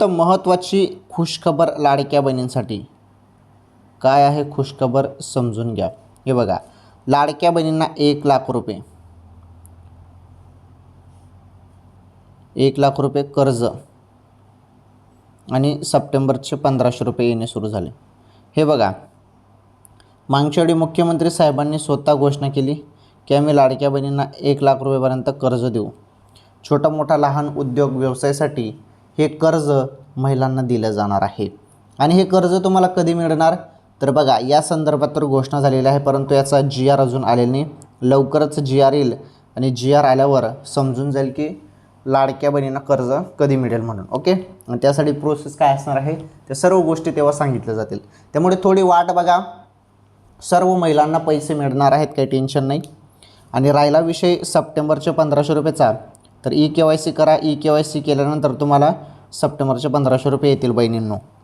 तर महत्त्वाची खुशखबर लाडक्या बहिणींसाठी काय आहे खुशखबर समजून घ्या. हे बघा, लाडक्या बहिणींना 1,00,000 रुपये 1,00,000 रुपये कर्ज आणि सप्टेंबरचे 1,500 रुपये येणे सुरू झाले. हे बघा, मागच्या वेळी मुख्यमंत्री साहेबांनी स्वतः घोषणा केली की आम्ही लाडक्या बहिणींना 1,00,000 रुपयेपर्यंत कर्ज देऊ. छोटा मोठा लहान उद्योग व्यवसायासाठी हे कर्ज महिलांना दिलं जाणार आहे. आणि हे कर्ज तुम्हाला कधी मिळणार तर बघा, या संदर्भात तर घोषणा झालेली आहे, परंतु याचा GR अजून आलेला नाही. लवकरच GR येईल आणि GR आल्यावर समजून जाईल की लाडक्या बहिणींना कर्ज कधी मिळेल म्हणून. ओके, आणि त्यासाठी प्रोसेस काय असणार आहे त्या सर्व गोष्टी तेव्हा सांगितल्या जातील. त्यामुळे थोडी वाट बघा, सर्व महिलांना पैसे मिळणार आहेत, काही टेन्शन नाही. आणि राहिला विषय सप्टेंबरचे 1,500 रुपयेचा, तर EKYC करा. EKYC केल्यानंतर तुम्हाला सप्टेंबरचे 1,500 रुपये येतील बहिणींनो.